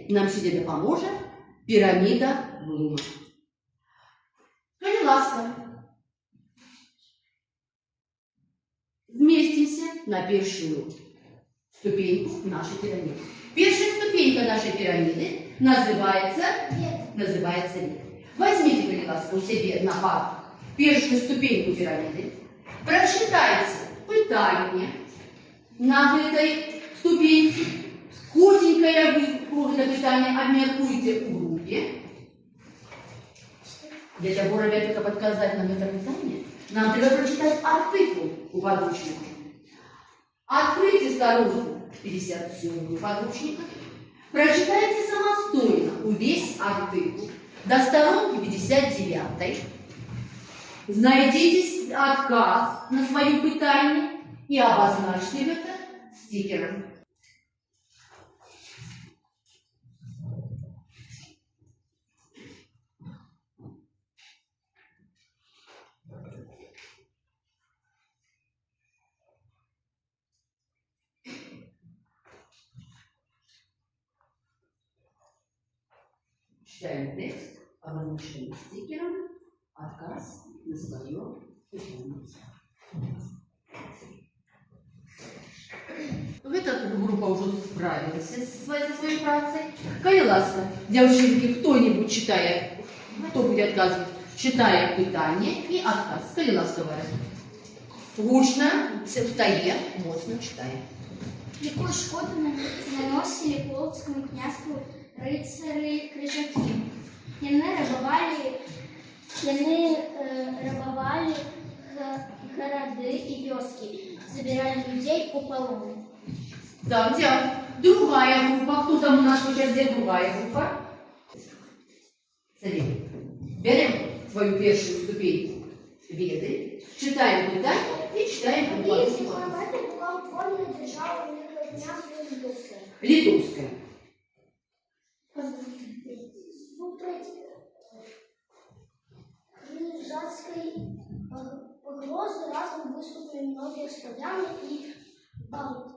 нам сюди допоможе піраміда Блума. Будь ласка, вместимся на первую ступеньку нашей пирамиды. Первая ступенька нашей пирамиды называется век. Возьмите, будь ласка, у себе на пару первую ступеньку пирамиды, прочитайте пытание на этой ступеньке, худенькое круглое пытание обмеркуйте в группе. Для того, ребята, подказать нам это пытание, нам треба прочитать артикул у подручника. Откройте старушку 57-ю подручника, прочитайте самостоятельно весь артикул до сторонки 59-й, знайдите отказ на свое пытание и обозначьте это стикером. Читаем текст, обозначаем стикером, отказ на свое пытание. Эта группа уже справилась со своей працей. Коли ласка, девчонки, кто-нибудь читает, кто будет отказывать, читает пытание и отказ. Коли ласка, гучно, встає, моцно читає. Яку шкоду наносили Полоцькому князству рицари-крижаки? Яны рабовали города и вёски, забирали людей у полон. Да, другая группа. Кто там у нас сейчас, где другая группа? Смотри. Берем свою первую ступеньку веды, читаем пытание и читаем группу. Литовская. Крижацкой погрозы разом выступили многие славяне и Балты.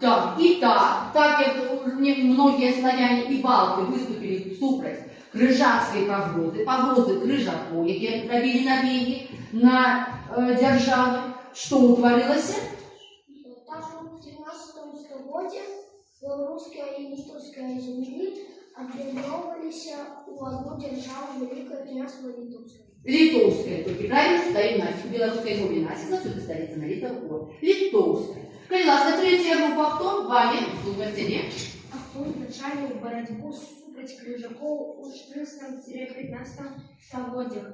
Так, и так как многие славяне и балты выступили супротив крижацкой погрозы крижаков, які робили набеги на державы, что утворилось? Так в 13 столетии белорусская и литовская земли объединялись у одну державу Великое княжество Литовское. Литовская, только правильно ставим Настю. Белорусская группа Настя, отсюда столица на Литовку. Литовская. Кайласка, третья группа кто? Ваня, слушайте, нет? Кто начали борьбу супроть крижаков у 14-15 столетиях.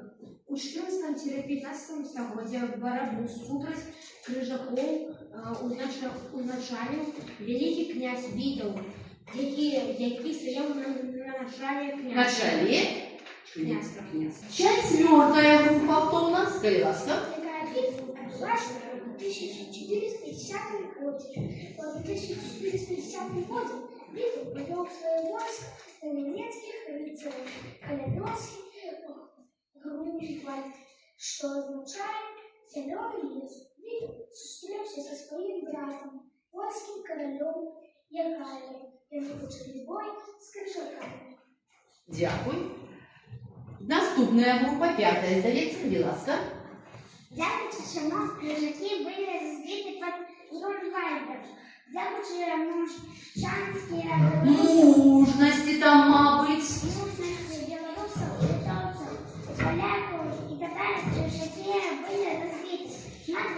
У 14-15 столетиях борьбу супроть крижаков узначалив великий князь Вітов, який стояв на начале князства. Князь. Четвертая группа кто у нас? Кайласка. Такая битва отбылась в 1410 году. В 1410 году Витов повел свое войско на немецких рыцарей Калядонский Грунвальд, что означает «зеленый лес». Витов встретился со своим братом, польским королем Якалем, и начали бой с крижаками. Дякую. Наступная группа, пятая, здається, Кайласка. Дякуючи, що крижаки були розбиті під Грунвальдом. Дякуючи мовчанській Мужности там, мабуть. мужності білорусів, литовців, поляків і татар крижаки були розбиті. Над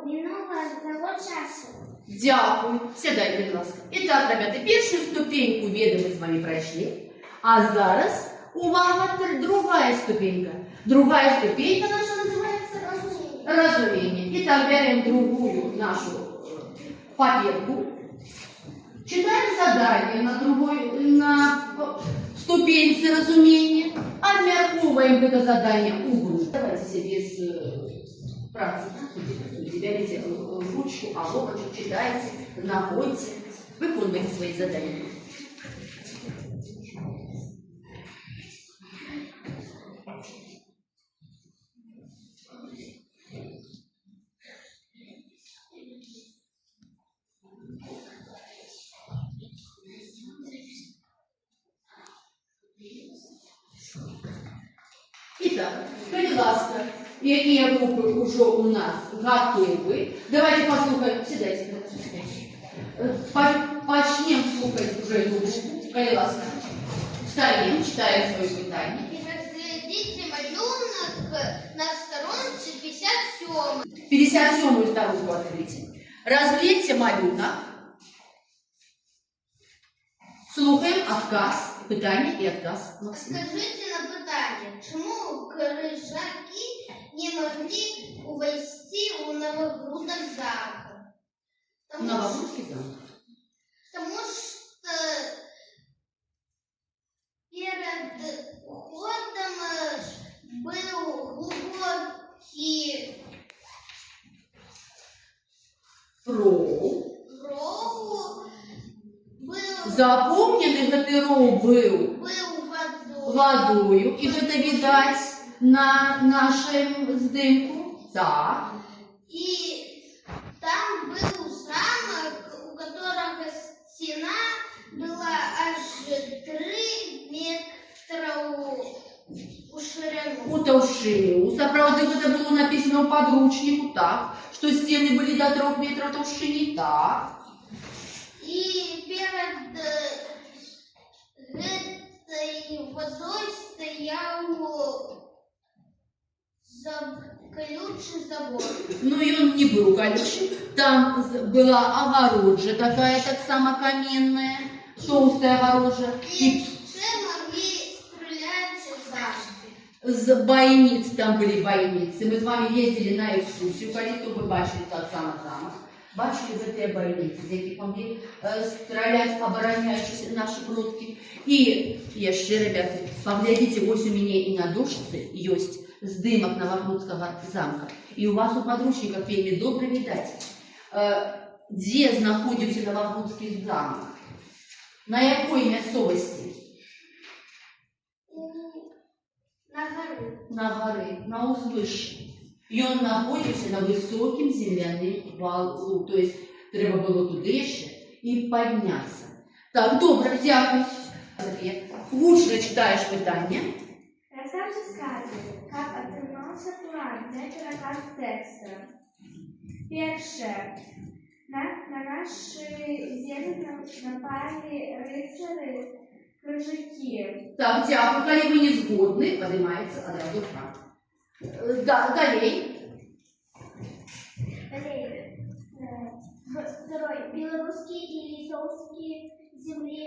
минуло того часу. Дякую. Сідайте, будь ласка. Итак, ребята, першу ступеньку веди ми з вами пройшли. А зараз, увага, другая ступенька. Другая ступенька наша называется разумение. Итак, берем другую нашу папирку. Читаем задание на ступеньце разумения. Обмерковываем это задание углу. Давайте себе без працы. Берите ручку, а локоть читайте, находите, выполняйте свои задания. Итак, будь ласка, какие группы уже у нас готовы. Давайте послушаем. Сідайте. Почнем слухать уже эту группу. Будь ласка. Встаем, читаем свое питание. Разглядите малюнок на сторонце 57. 57-ю сторонку откройте. Разглядьте малюнок. Слухаем отказ, питання і отказ Максима. Скажите на питання, чому крижаки не могли увести у Новогрудок замка? Новогрудский замок. Потому что перед уходом был глубокий Роу. ров, был Запомнены, гэты роу был водой. водою. І гэта відаць на нашем здымку. Так. И там был замок, у которого стена была аж 3 метра у ширину. У таўшыні. Сапраўды гэта было написано ў падручніку, так. Што сцены былі до 3 метров таўшыні, так. И перед этой водой стоял колючий забор. Ну і он не быў колючий. Там была огорожа такая, так само каменная, толстая огорожа. И все могли стрелять из замка. З бойниц, там были бойницы. Мы с вами ездили на экскурсию, коли то вы бачили тот самый замок. Бачили в этой бойнице, з яких могли стрелять, обороняющиеся наши продки. И еще, ребята, поглядите, ось у меня и на дошці есть здымок Новогрудского замка. И у вас у подручников вельми добре видать, где знаходился Новогрудский замок. На якой мясцовости? На горы. На узвышші. І він знаходився на високім земляним валу. Тобто, треба було туди ще і піднятися. Так, добре, дякую. Гучно читаєш питання. Расскажи сказку, как отримався план для переказ текста. Перше. На наші землі напали рицари, крижаки. Так, дякую. Коли ви не згодні, піднімається одразу факт. Далее. Второй. Белорусские и литовские земли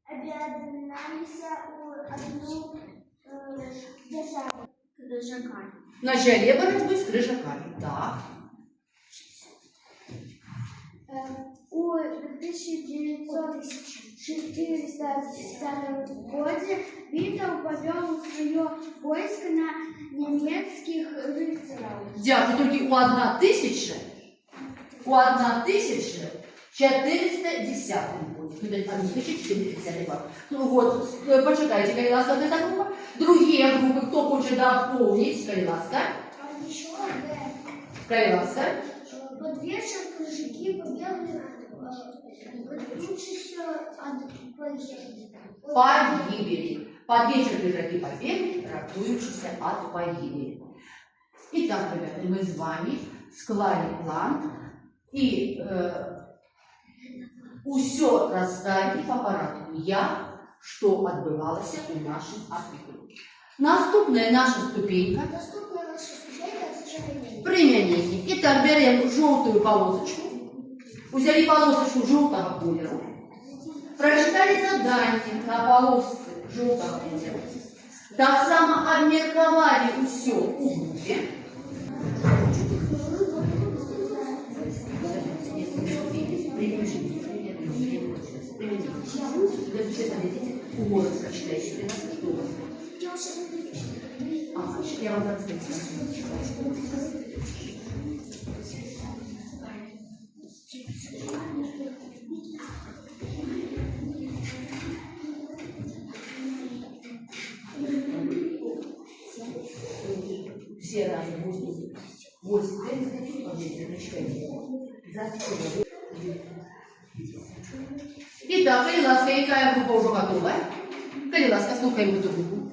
объединялись у одну державу. Крыжаками. Начали боротьби з крижаками. Так. У 1960 году Витов повел свое войско на немецких рыцарей. Дякую. Тільки у 1410 году. 1410 год. Ну вот, почитайте, коли ласка, эта группа. Другие группы, кто хочет дополнить, коли ласка. Еще Коли ласка. под вечер крыжаки побегали, рвущиеся от Погибели. Под вечер крыжаки побегли, ратующиеся от погибели. Итак, ребята, мы с вами склали план и усё расставили по порядку, что отбывалось у наших архитекторов. Наступная наша ступенька – применение. Итак, берем желтую полосочку, взяли полосочку желтого колера, прочитали задание на полоске желтого колера, так само обмерковали усё у группе. Умор прочитайте, что у вас. Я вам расскажу. Все разы 8 Итак, Ласка, какая группа уже готова? Калі ласка, слухаємо другу.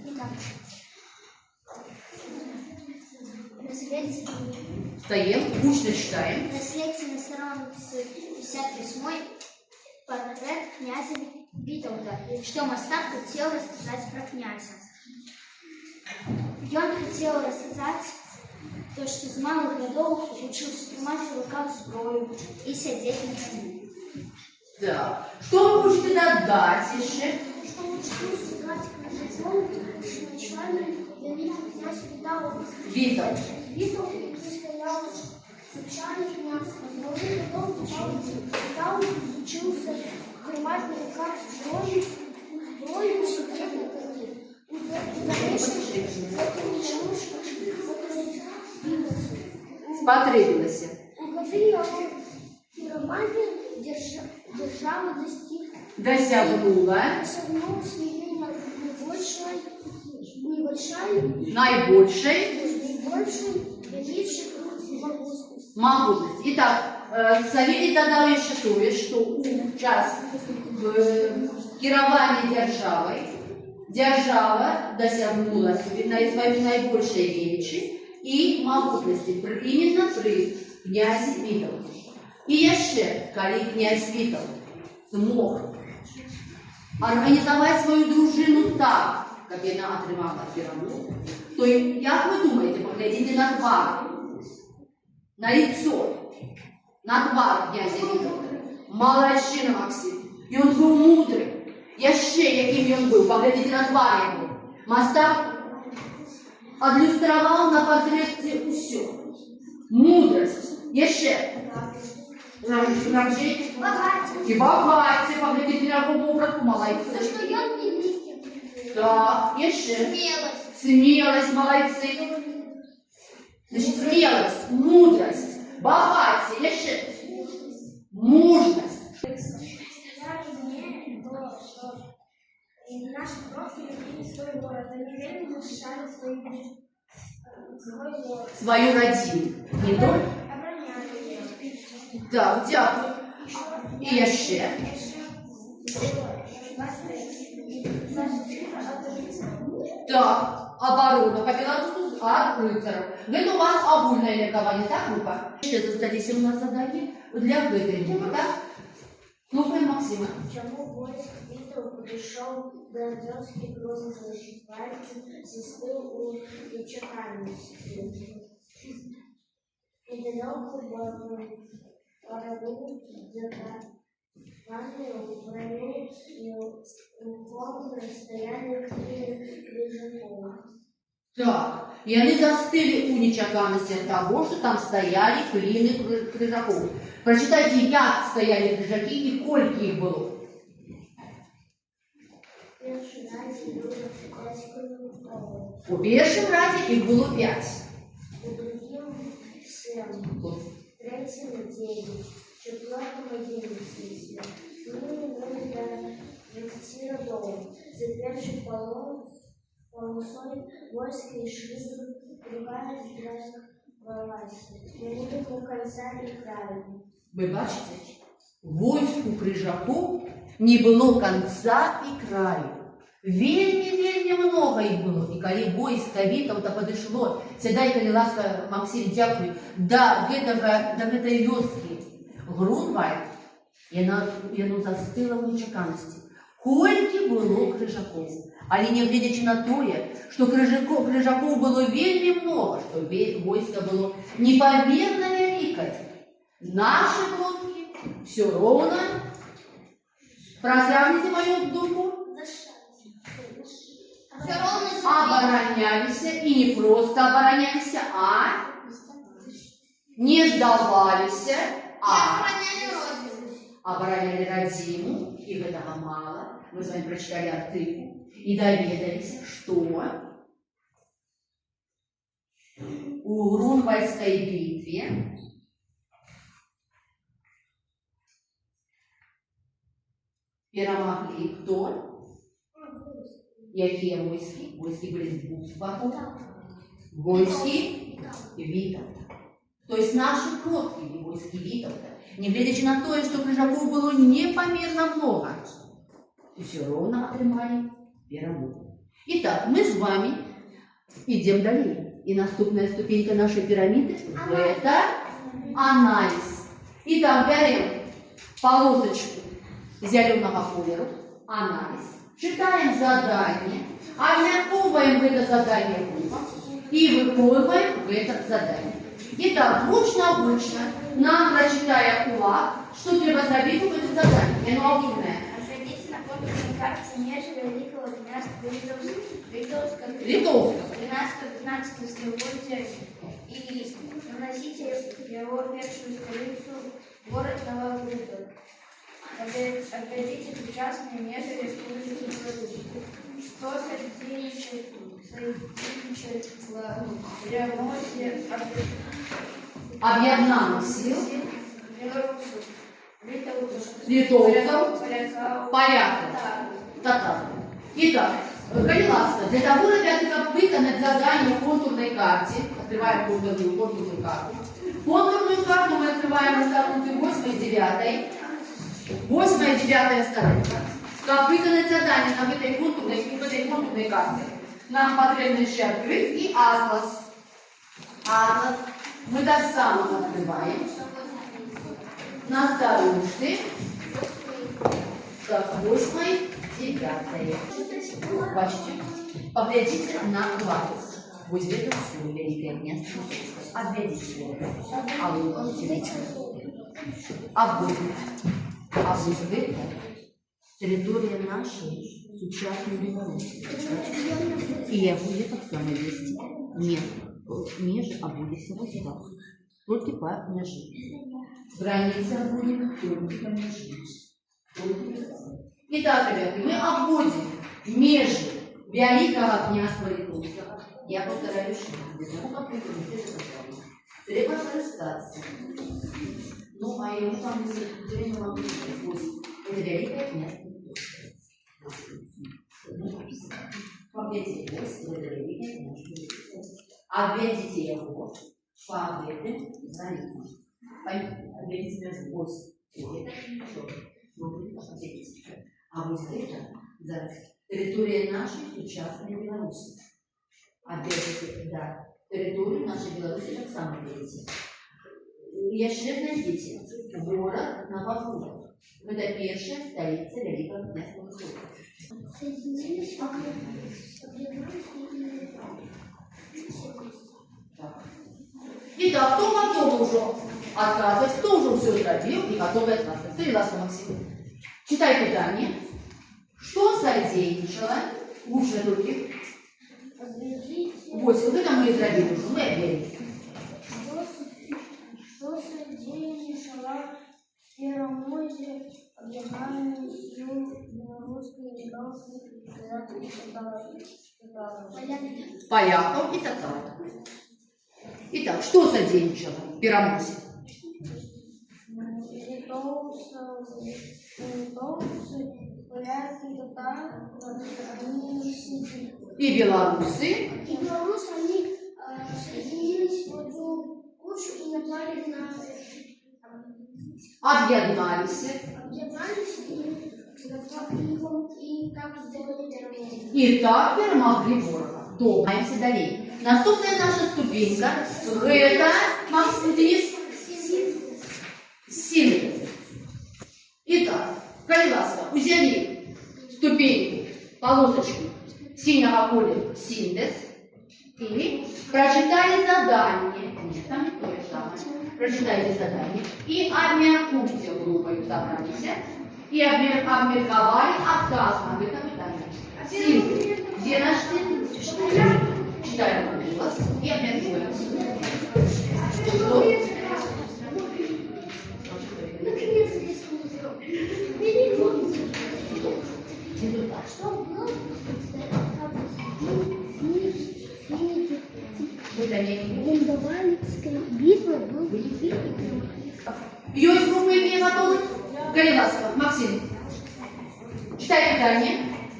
Встаем, гучно читаем. На слідці на страниці 58 портрет князя Вітаўта, што мастак хацеў расказаць пра князя. Ён хацеў расказаць то, што з малых гадоў вучыўся трымаць у руках зброю і сядзець на коні. Так. Что вы можете додать еще? Что учился играть кружком, сначала великий князь Витал. Витал стоял случайно князь, потом Витал учился открывать на руках зброю и сидеть на коне. Спотребилась. У годы его пиромания держава Досягнула. досягнула своей наибольшей величия могутность. Итак, Савелий додал еще то, что у час кіравання держава досягнула своей наибольшей величи и могутности именно при князе Вітаўте. И еще, коли князь Вітаўт смог организовать свою дружину так, как она отримала перемогу, то, как вы думаете, поглядите на твар, на лицо, на твар князя Вітаўта. Молодчина, Максим. И он был мудрый. Еще яким он был, поглядите на твар его. Мастак адлюстровал на портрете все. Мудрость. Еще. И богатый, поглядите на какого братку молодцы. что я великий. Так, еще. Смелость. Смелость, молодцы. Значит, смелость, мудрость, богатство, еще. Мужность. Я разумею, что наши предки любили свой город, они верно защищали свой город. Свою родину. Не только. Обороняли ее. Так, дякую. И еще. Так, оборона по-белорусски от рыцаров. Это у вас огульное ликование, так, группа? Сейчас остались у нас задания для этой группы, так? Слухаем Максима. Чому войск Вітов прийшов до Азовських грозно защищаючи, застиг у нечеканості. Недалеко борову закатали в броню и укромно стояли Крыжакова. Так, и они застыли у нечаканности от того, что там стояли клины крыжаков. Прочитайте, як стояли крыжаки и кольки их было. У первом разе их было 5. У другим 7, в третьем 9, в четвертом 11. Ну, до 20 родов. За первым полосой войска и шли, другая часть воевалась. Не было конца и края. Вы бачите, войску крыжаков не было конца и краю. Вельми много их было. И коли войско Вітаўта подошло, сядай, коли ласка, Максим, дякую, до этой вёски Грунвальд, и оно застыло в нечаканности. Кольки было крыжаков. Але не глядячи на то, что крыжаков было вельми много, что войско было непомерно великое. Наши кротки все ровно, просравните мою думку, оборонялись, и не просто оборонялись, а не сдавались, а обороняли родину, и этого мало. Мы с вами прочитали артыку и доведались, что у Грунвальдской битве перемогли кто? Какие войски? Войски были с двух боков. Войски Вітаўта. То есть наши предки были войски Вітаўта. Не глядячи на то, что крыжаков было непомерно много. И все равно отримали пирамиду. Итак, мы с вами идем далее. И наступная ступенька нашей пирамиды – это анализ. Итак, берем полосочку зеленого кольору, анализ, читаем задание, обмірковуємо это задание и выполняем это задание. Итак, гучно нам прочитає кулак, що треба зробити в це задання. Оно огромне. Отведите на контурной карте межи Великого княжества Литовского, Литовского. 13-15 столетия и наносите его первую столицу, город Новогрудок. Отведите причастные межи Республики Беларусь. Что соединичало Ремонте Об'єднаних сил, белорусов, литовцев, поляков, поляков, татар. Итак, Калиласка, для того, ребята, выполнить задание в контурной карте, открываем контурную карту. Контурную карту мы открываем на странице 8 и 9. 8 и 9 страница. Как выполнить задание на этой контурной карте? Нам потребно еще открыть и атлас. Атлас мы так само открываем. На странице. Так, 8 и 9. Почти. Поглядите на атлас. Возьмите всю великое место. Отведите его. А вы получите. А вы территория нашей сучасной Беларуси. И я буду так само вести. Нет, межи, а будет всего сюда. Только по межи. Граница будет только по межи. Итак, ребята, мы обводим межи Великого княжества Литовского. Я повторяю еще раз. Треба скористатися. Ну, а я уже там не могу сказать. Это Великое княжество. Поглядите, это Великое княжество. Отведите его по этой границе. Отведите между 8 и 9. А вот это за территория нашей сучасной Беларуси. Отведите, да, территорию нашей Беларуси так само видите. Я ще найдите. Город Новогрудок. Это первая столица Великого княжества Литовского. Соединились вокруг. Итак, кто готов уже отказывать, кто уже все сделал и готовы отказывать? Калиласка, Максим. Читай питание. Что содействовало? Лучше руки. Вот это мы сделали уже. Мы объявили. Что содействовало перемозе объединению белорусской и литовской Поляков и татар. Итак, что содействовало перемозе? Литовцы, поляки, татары, они все. И белорусы. И белорусы, они соединились в одну кучу и напали на Объединялись. и так сделали пирамиду. И так перемогли ворога. Думаемся далее. Наступная наша ступенька – это, Максим, Денис, синтез. Итак, Калиласка, взяли ступеньку, полосочку синего поля синтез и прочитали задание. Нет, там не то же самое. Прочитайте задание и обмеркуйте группой собрались и обмерковали отказ на это питание. Синтез. Где наш синтез? Читаем голос и обмеркуем. Линдовальская битва был великий. Ее из группы не готовы? Калиласка, Максим. Читай питание.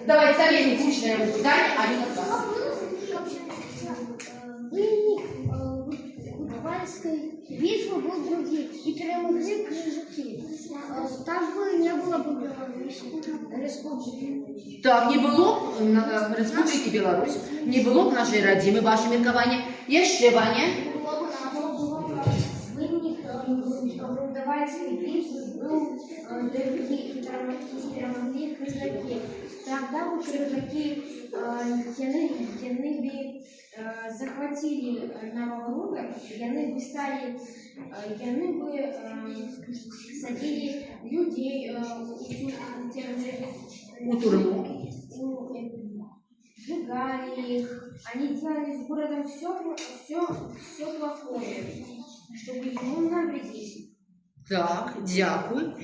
Давай советник личное ему питание, а не отказ. Линдовальской битвы был другим и перемогли крыжаки. Так бы не было бы Беларуси. республіки. Так, не было в Республіки Білорусь, не было в нашей родимой ваше меркование. Еще, Ваня? Винник Молдаванской битвы был перемогли казаки. Тогда у казаки яны захватили Новогрудок, яны бы садили людей У тюрьму. сжигали их. Они делали с городом все плохое, чтобы ему навредить. Так, дякую.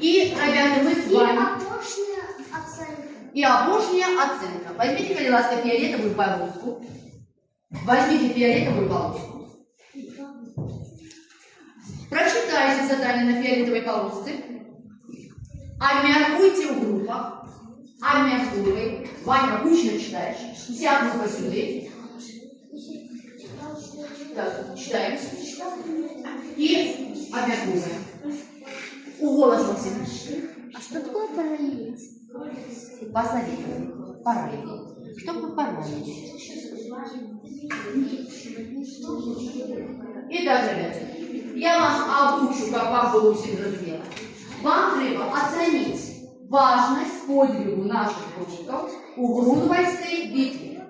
И, ребята, мы с вами... Апошня оценка. И обошняя оценка. Возьмите, коли ласка, фиолетовую полоску. Возьмите фиолетовую полоску. Прочитайте задание на фиолетовой полоске. Обмяркуйте в группах. Обмяркуй. Ваня, кучно читаешь. Вся группа сюда. Так, читаем. И обмяркуем. У голос, Максим. А что такое параллель? Позови. Параллель. Что такое параллель? Итак, ребята, я вам обучу, как вам было усім зрозуміло. Вам треба оценить важность подвигу наших русских у Грунвальдской битве.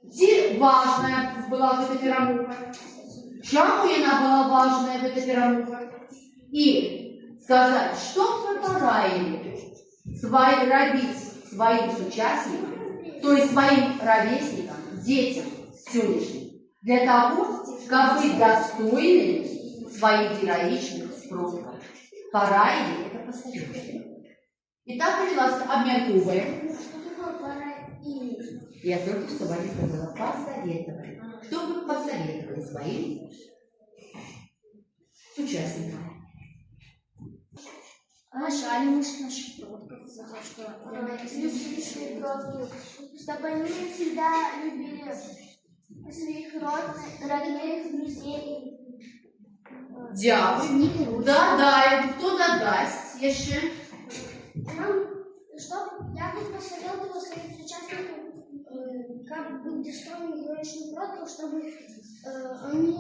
Где важная была эта перемога? Чему она была важная, эта перемога? И сказать, что вы пораили робить своим соучастникам, то есть своим ровесникам, детям сегодняшним, для того, чтобы быть достойными своих героичных предков. Пораили это посоветовать. Итак, пожалуйста, обмякиваем. Что такое параллель? Я только что вам сказала посоветовать. Что вы посоветовали своим участникам? Уважали наших предков за то, что чтобы они всегда любили своих родных, друзей. Дякую. Да, кто додаст еще? Я бы посоветовала своим участникам, как быть достойными героичных предков, чтобы они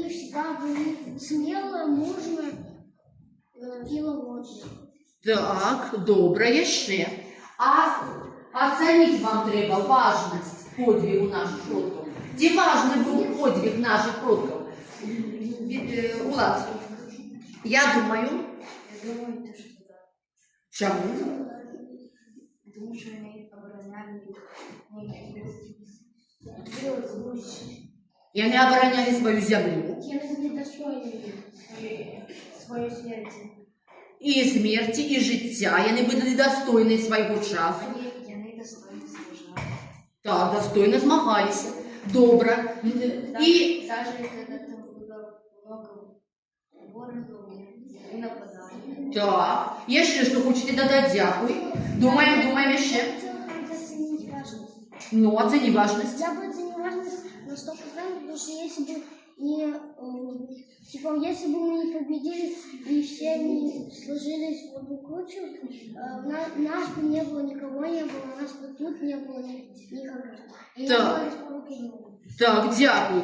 всегда были смелые, мужные и лагодные. Так, добре, ще. А оценить вам треба важность подвигу наших предков. Где важный был подвиг наших предков? Улад, я думаю... Чому? Потому что они обороняли И они обороняли свою землю. Они были достойными своей смерти. І смерті, і життя. І вони були достойні свого часу. Вони достойно служили. Так, достойно змагалися. Добре. І... Даже когда там было много ворогов и нападали. Так. Є ще, що хочете додати? Дякую. Думаємо ще. Оценить важность. Ну, оцені важність. Я бы оценил важность на 100%, потому что если бы если бы мы не победили и все не сложились в одну кучу, нас бы не было, никого не было, нас бы тут не было никогда. И не Так. было республики. Так, дякую.